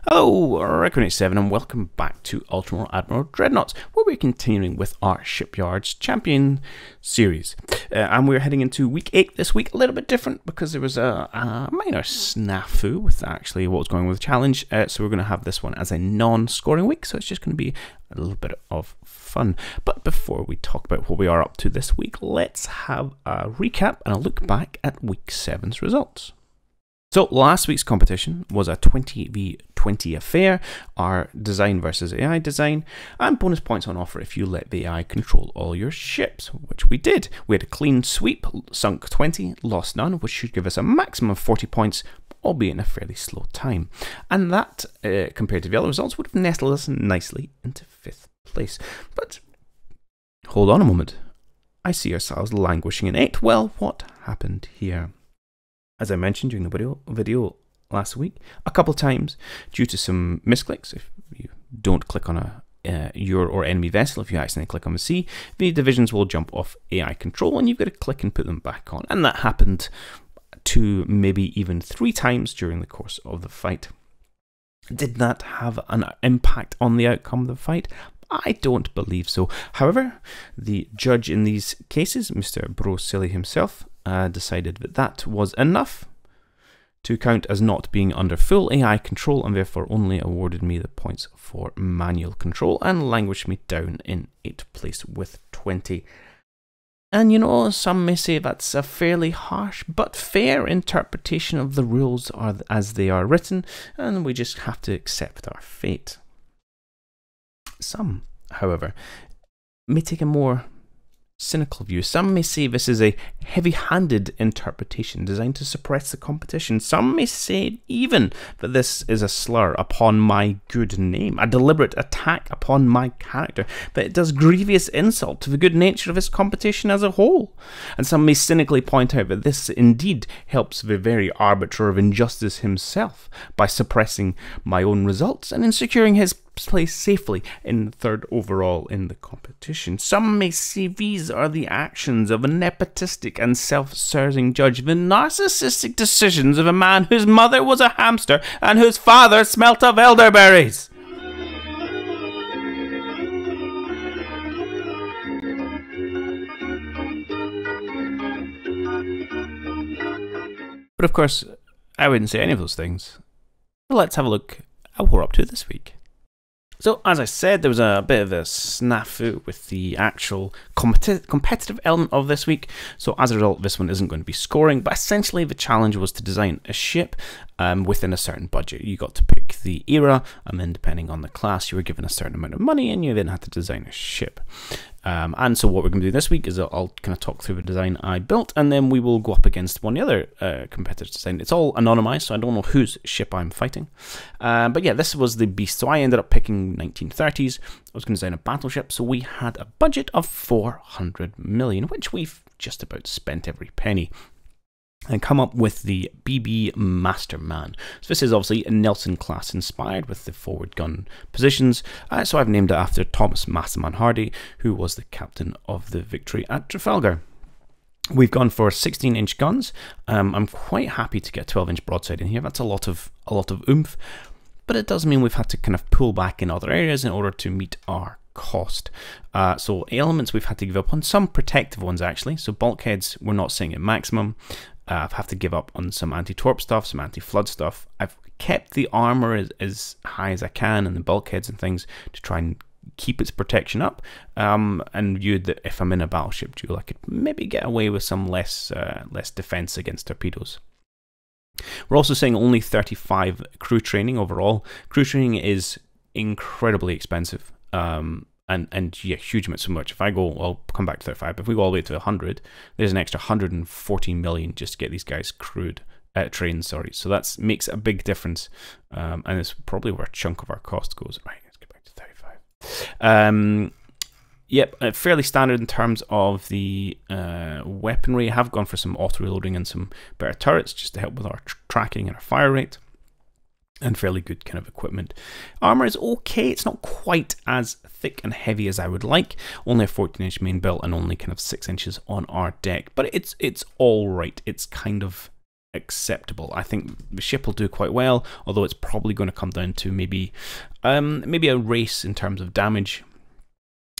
Hello, Reckoning7 and welcome back to Admiral Dreadnoughts, where we're continuing with our Shipyard's Champion series. And we're heading into week 8 this week, a little bit different because there was a minor snafu with actually what was going on with the challenge. So we're going to have this one as a non-scoring week, so it's just going to be a little bit of fun. But before we talk about what we are up to this week, let's have a recap and a look back at week 7's results. So last week's competition was a 20v20 affair, our design versus AI design, and bonus points on offer if you let the AI control all your ships, which we did. We had a clean sweep, sunk 20, lost none, which should give us a maximum of 40 points, albeit in a fairly slow time. And that, compared to the other results, would have nestled us nicely into 5th place. But hold on a moment. I see ourselves languishing in 8th. Well, what happened here? As I mentioned during the video last week, a couple of times, due to some misclicks, if you don't click on your or enemy vessel, if you accidentally click on the C, the divisions will jump off AI control and you've got to click and put them back on. And that happened 2, maybe even 3 times during the course of the fight. Did that have an impact on the outcome of the fight? I don't believe so. However, the judge in these cases, Mr. Bro Silly himself, decided that that was enough to count as not being under full AI control and therefore only awarded me the points for manual control and languished me down in 8th place with 20. And you know, some may say that's a fairly harsh but fair interpretation of the rules as they are written, and we just have to accept our fate. Some, however, may take a more cynical view. Some may say this is a heavy-handed interpretation designed to suppress the competition. Some may say even that this is a slur upon my good name, a deliberate attack upon my character, that it does grievous insult to the good nature of this competition as a whole. And some may cynically point out that this indeed helps the very arbiter of injustice himself by suppressing my own results and in securing his place safely in 3rd overall in the competition. Some may say these are the actions of a nepotistic and self-serving judge, the narcissistic decisions of a man whose mother was a hamster and whose father smelt of elderberries. But of course, I wouldn't say any of those things. So let's have a look at what we're up to this week. So, as I said, there was a bit of a snafu with the actual competitive element of this week. So, as a result, this one isn't going to be scoring. But essentially, the challenge was to design a ship within a certain budget. You got to pick the era, and then depending on the class, you were given a certain amount of money, and you then had to design a ship. And so what we're going to do this week is I'll kind of talk through the design I built, and then we will go up against one of the other competitors' design. It's all anonymized, so I don't know whose ship I'm fighting. But yeah, this was the beast. So I ended up picking 1930s. I was going to design a battleship, so we had a budget of 400 million, which we've just about spent every penny, and come up with the BB Masterman. So this is obviously a Nelson class inspired with the forward gun positions. So I've named it after Thomas Masterman Hardy, who was the captain of the victory at Trafalgar. We've gone for 16-inch guns. I'm quite happy to get 12-inch broadside in here. That's a lot of oomph, but it does mean we've had to kind of pull back in other areas in order to meet our cost. So elements we've had to give up on, some protective ones actually. So bulkheads we're not seeing at maximum. I've had to give up on some anti-torp stuff, some anti-flood stuff. I've kept the armor as high as I can and the bulkheads and things to try and keep its protection up, and viewed that if I'm in a battleship duel I could maybe get away with some less defense against torpedoes. We're also saying only 35 crew training overall. Crew training is incredibly expensive. And yeah, huge amounts so much. If I go, I'll come back to 35, but if we go all the way to 100, there's an extra 140 million just to get these guys trained, sorry. So that makes a big difference, and it's probably where a chunk of our cost goes. Right, let's get back to 35. Yep, fairly standard in terms of the weaponry. I have gone for some auto-reloading and some better turrets just to help with our tracking and our fire rate. And fairly good kind of equipment. Armor is okay, it's not quite as thick and heavy as I would like. Only a 14-inch main build and only kind of 6 inches on our deck. But it's all right. It's kind of acceptable. I think the ship will do quite well, although it's probably going to come down to maybe a race in terms of damage.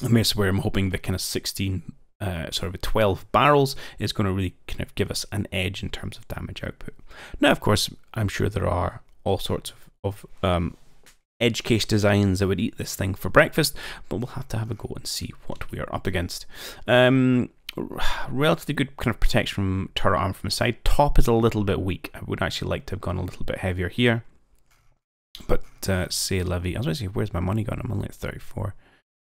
And that's where I'm hoping the kind of 12 barrels is going to really kind of give us an edge in terms of damage output. Now, of course, I'm sure there are all sorts of edge case designs that would eat this thing for breakfast, but we'll have to have a go and see what we are up against. Relatively good kind of protection from turret arm from the side. Top is a little bit weak. I would actually like to have gone a little bit heavier here. But say levy. I was going to say, where's my money gone? I'm only at 34.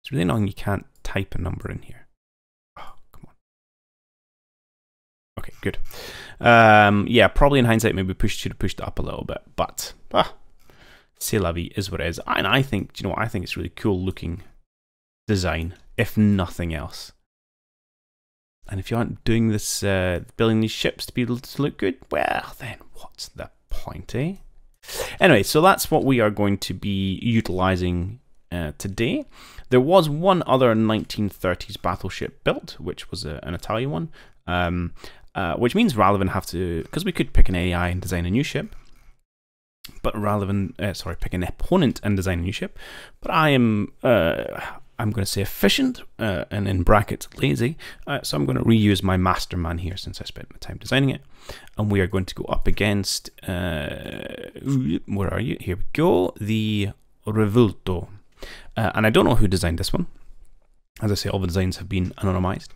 It's really annoying you can't type a number in here. Oh, come on. Okay, good. Yeah, probably in hindsight, maybe should have pushed it up a little bit. But c'est la vie is what it is. And I think, you know, I think it's really cool looking design, if nothing else. And if you aren't doing this, building these ships to be able to look good, well, then what's the point, eh? Anyway, so that's what we are going to be utilizing today. There was one other 1930s battleship built, which was an Italian one, which means rather than have to, because we could pick an AI and design a new ship, but rather than, pick an opponent and design a new ship, but I'm going to say efficient, and in brackets lazy, so I'm going to reuse my masterman here since I spent my time designing it, and we are going to go up against, where are you? Here we go, the Revolto, and I don't know who designed this one. As I say, all the designs have been anonymized,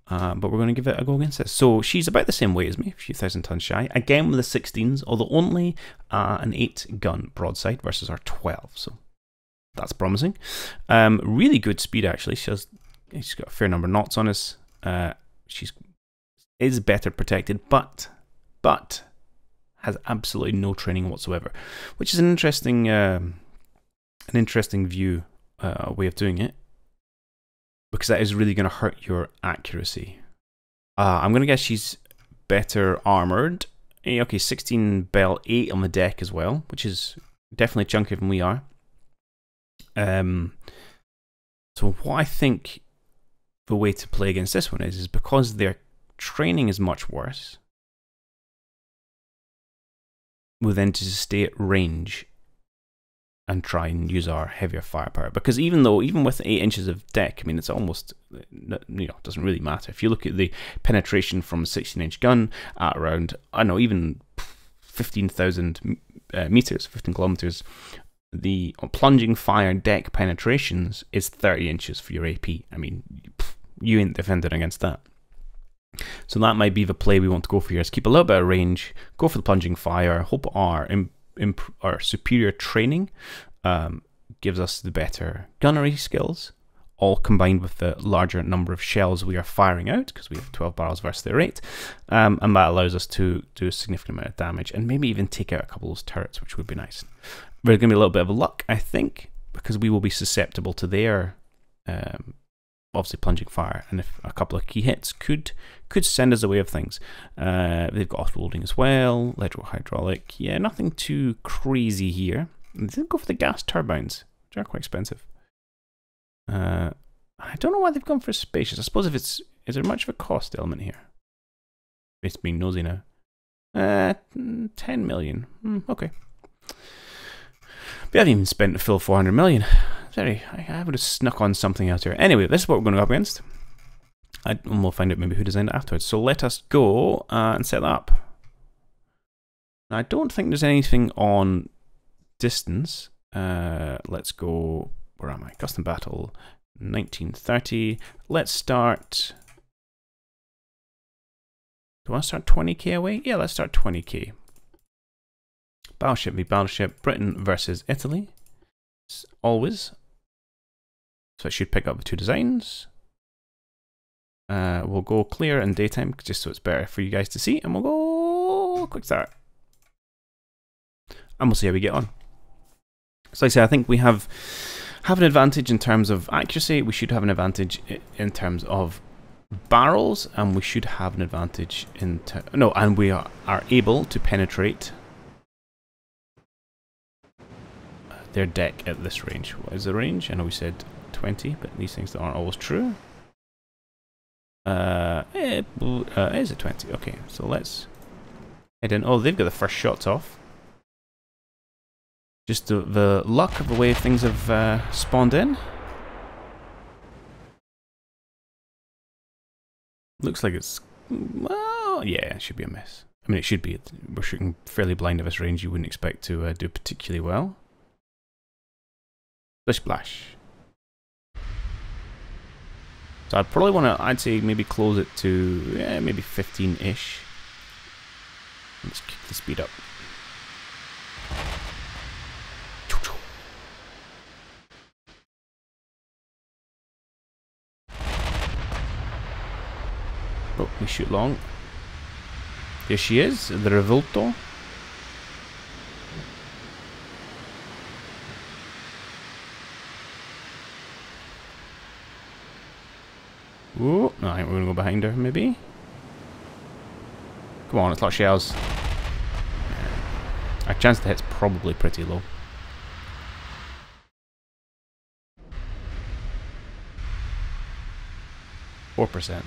but we're going to give it a go against this. So she's about the same weight as me, a few thousand tons shy, again with the 16s, although only an 8-gun broadside versus our 12, so that's promising. Really good speed, actually. She's got a fair number of knots on us. She is better protected, but has absolutely no training whatsoever, which is an interesting view, way of doing it, because that is really going to hurt your accuracy. I'm going to guess she's better armored. Okay, 16 bell, 8 on the deck as well, which is definitely chunkier than we are. So what I think the way to play against this one is because their training is much worse, we'll then just stay at range and try and use our heavier firepower. Because even with 8 inches of deck, I mean, it's almost, doesn't really matter. If you look at the penetration from a 16-inch gun at around, I don't know, even 15,000 meters, 15 kilometers, the plunging fire deck penetrations is 30 inches for your AP. I mean, you ain't defending against that. So that might be the play we want to go for here, is keep a little bit of range, go for the plunging fire, hope our superior training gives us the better gunnery skills, all combined with the larger number of shells we are firing out, because we have 12 barrels versus their 8, and that allows us to do a significant amount of damage, and maybe even take out a couple of those turrets, which would be nice. There's going to be a little bit of luck, I think, because we will be susceptible to their obviously plunging fire, and if a couple of key hits could send us away of things. They've got offloading as well, electro-hydraulic. Yeah, nothing too crazy here. They didn't go for the gas turbines, which are quite expensive. I don't know why they've gone for spacious. I suppose is there much of a cost element here? It's being nosy now. 10 million. Okay. We haven't even spent a full 400 million. Sorry, I would have snuck on something else here. Anyway, this is what we're going to go up against. And we'll find out maybe who designed it afterwards. So let us go and set that up. Now, I don't think there's anything on distance. Let's go, where am I? Custom battle, 1930. Let's start, do I want to start 20k away? Yeah, let's start 20k. Battleship v battleship, Britain versus Italy, always. So it should pick up the 2 designs. We'll go clear and daytime, just so it's better for you guys to see, and we'll go quick start. And we'll see how we get on. So like I say, I think we have an advantage in terms of accuracy, we should have an advantage in terms of barrels, and we should have an advantage in, and we are able to penetrate their deck at this range. What is the range? I know we said 20, but these things aren't always true. Is it 20? Okay, so let's Head in. Oh, they've got the first shots off. Just the luck of the way things have spawned in. Looks like it's... well, yeah, it should be a miss. I mean, it should be. We're shooting fairly blind at this range. You wouldn't expect to do particularly well. Splish splash. So I'd probably want to, I'd say maybe close it to, yeah, maybe 15-ish. Let's kick the speed up. Oh, we shoot long. There she is, the Revolto. Ooh, no, I think we're going to go behind her, maybe. Come on, it's a lot of shells. Our chance to hit's probably pretty low. %.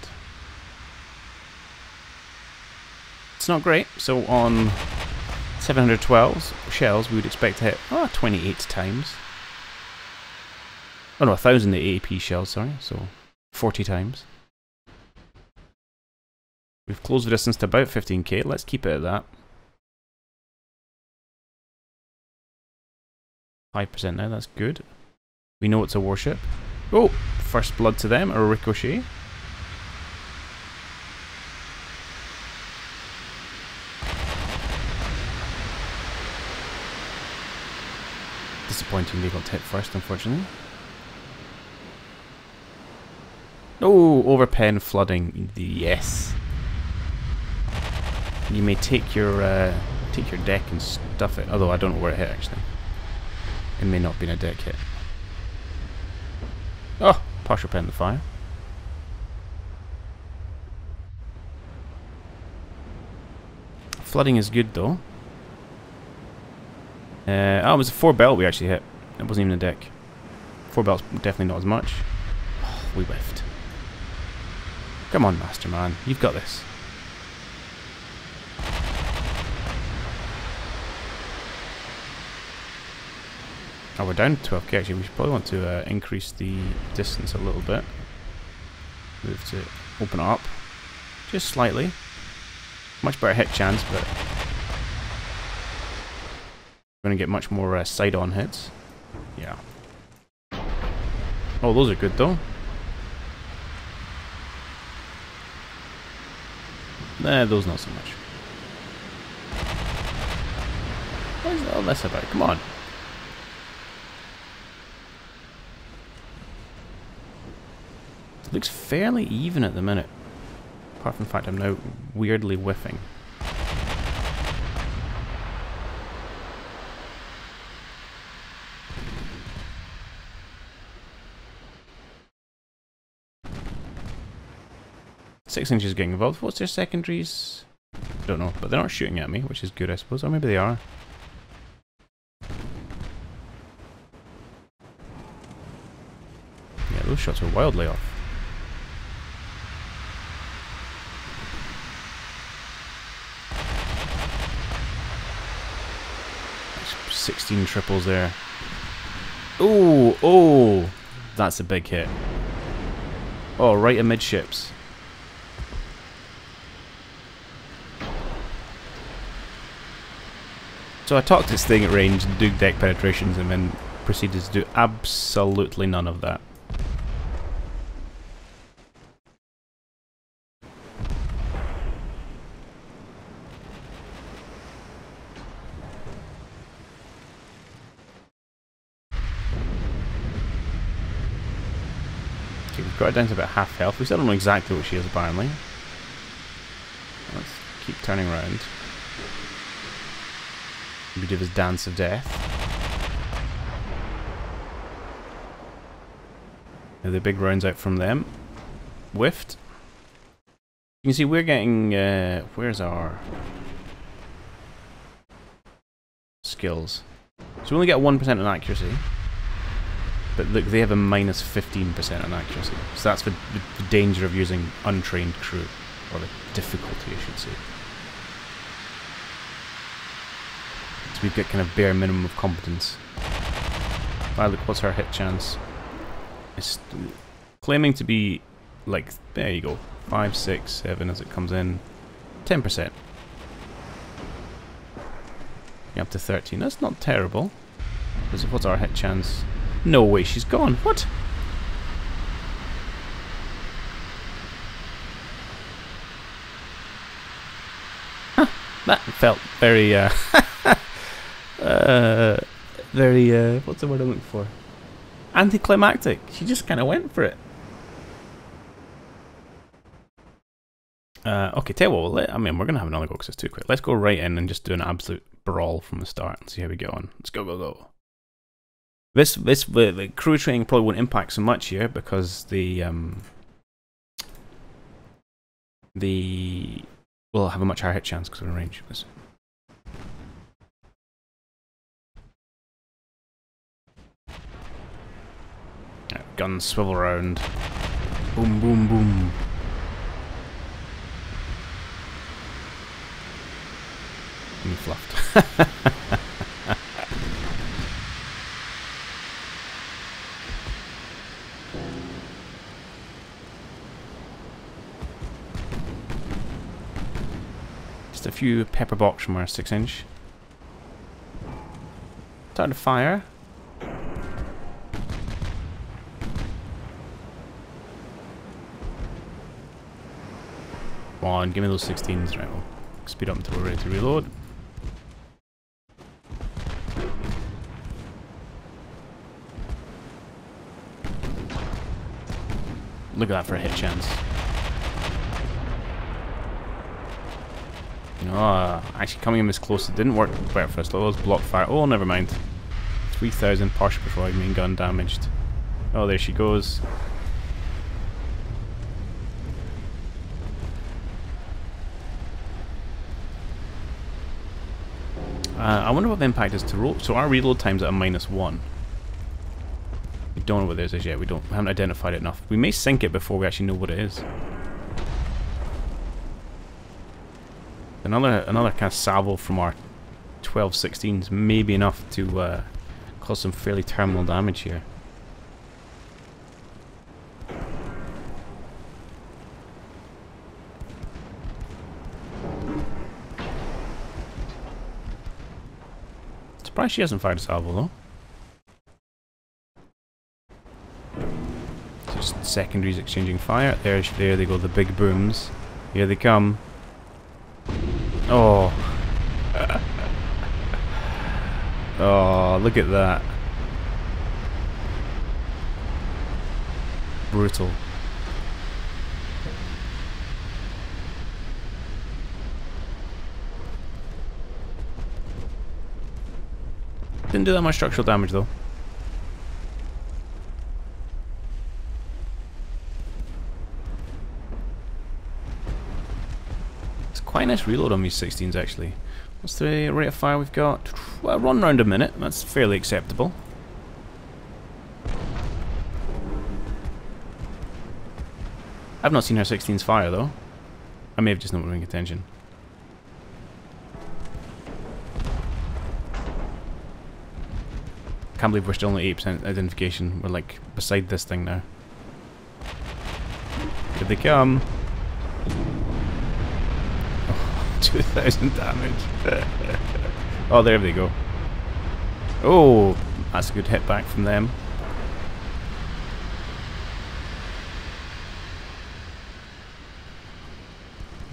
It's not great, so on 712 shells we would expect to hit 28 times. Oh no, 1000 AAP shells, sorry, so 40 times. We've closed the distance to about 15k, let's keep it at that. 5% now, that's good. We know it's a warship. Oh, first blood to them, a ricochet. Disappointing they got hit first, unfortunately. Oh, overpen flooding. Yes. You may take your deck and stuff it. Although I don't know where it hit actually. It may not have been a deck hit. Oh, partial pen the fire. Flooding is good though. Oh, it was a 4 belt we actually hit. It wasn't even a deck. 4 belt's definitely not as much. Oh, we whiffed. Come on, Masterman. You've got this. Oh, we're down to 12k actually. We should probably want to increase the distance a little bit. Move to open it up. Just slightly. Much better hit chance, but... we're going to get much more side-on hits. Yeah. Oh, those are good though. Nah, those not so much. What is all this about? Come on. It looks fairly even at the minute. Apart from the fact I'm now weirdly whiffing. Six inches getting involved. What's their secondaries? Don't know, but they're not shooting at me, which is good, I suppose. Or maybe they are. Yeah, those shots are wildly off. That's 16 triples there. Oh, oh, that's a big hit. Oh, right amidships. So I talked this thing at range and do deck penetrations and then proceeded to do absolutely none of that. Okay, we've got it down to about half health. We still don't know exactly what she is apparently. Let's keep turning around. We do this dance of death. Now the big rounds out from them. Whiffed. You can see we're getting... where's our... skills? So we only get 1% on accuracy. But look, they have a minus 15% on accuracy. So that's the danger of using untrained crew. Or the difficulty, I should say. we get kind of bare minimum of competence. Look, what's her hit chance? It's claiming to be like, there you go, 5, 6, 7 as it comes in, 10%. Up to 13. That's not terrible. What's our hit chance? No way, she's gone. What? Huh, that felt very, very, what's the word I'm looking for? Anticlimactic. She just kind of went for it. Okay, tell you what, I mean, we're going to have another go because it's too quick. Let's go right in and just do an absolute brawl from the start and see how we get on. Let's go, go, go. The crew training probably won't impact so much here because we'll have a much higher hit chance because we're in range. Guns swivel around. Boom, boom, boom. And fluffed. Just a few pepper box from our 6-inch. Start to fire. Come on, give me those 16s. Right, we'll speed up until we're ready to reload. Look at that for a hit chance. Actually coming in this close, it didn't work quite first. It was block fire. Oh, never mind. 3,000 partial destroyed, main gun damaged. Oh, there she goes. I wonder what the impact is to roll. So our reload time's at a -1. We don't know what this is yet. We haven't identified it enough. We may sink it before we actually know what it is. Another kind of salvo from our 12-16s may be enough to cause some fairly terminal damage here. Surprised she hasn't fired a salvo though. Just secondaries exchanging fire. There they go, the big booms. Here they come. Oh. Oh, look at that. Brutal. Didn't do that much structural damage though. It's quite a nice reload on these 16s actually. What's the rate of fire we've got? Well, run round a minute. That's fairly acceptable. I've not seen her 16s fire though. I may have just not been paying attention. Can't believe we're still only 8% identification. We're like beside this thing now. Here they come. Oh, 2,000 damage. Oh, there they go. Oh, that's a good hit back from them.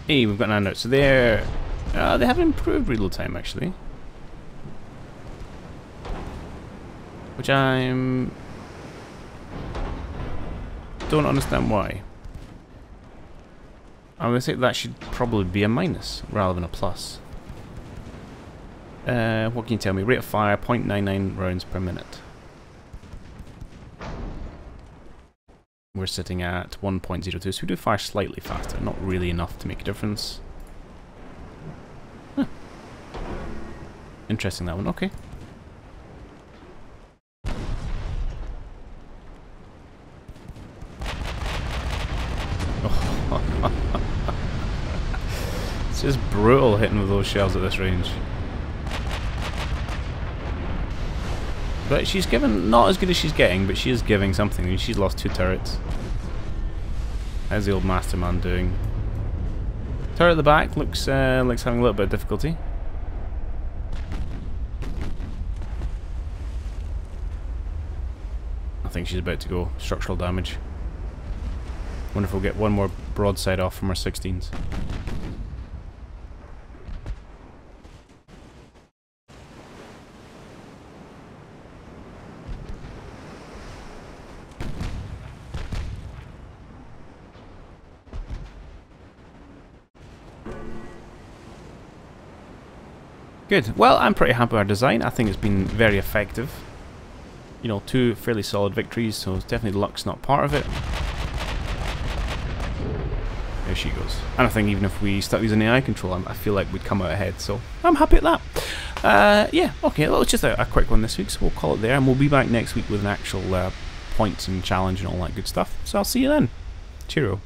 Hey, we've got an handout. So they have improved reload time actually. Which don't understand why. I would say that should probably be a minus rather than a plus. What can you tell me? Rate of fire, 0.99 rounds per minute. We're sitting at 1.02, so we do fire slightly faster. Not really enough to make a difference. Huh. Interesting that one, okay. It's just brutal hitting with those shells at this range. But she's given, not as good as she's getting, but she is giving something. I mean, she's lost 2 turrets. How's the old masterman doing? Turret at the back looks like having a little bit of difficulty. I think she's about to go structural damage. Wonder if we'll get one more broadside off from our 16s. Good. Well, I'm pretty happy with our design. I think it's been very effective. You know, 2 fairly solid victories, so definitely luck's not part of it. There she goes. And I think even if we stuck these in AI control, I feel like we'd come out ahead, so I'm happy at that. Yeah, okay, well, it's just a quick one this week, so we'll call it there, and we'll be back next week with an actual points and challenge and all that good stuff. So I'll see you then. Cheerio.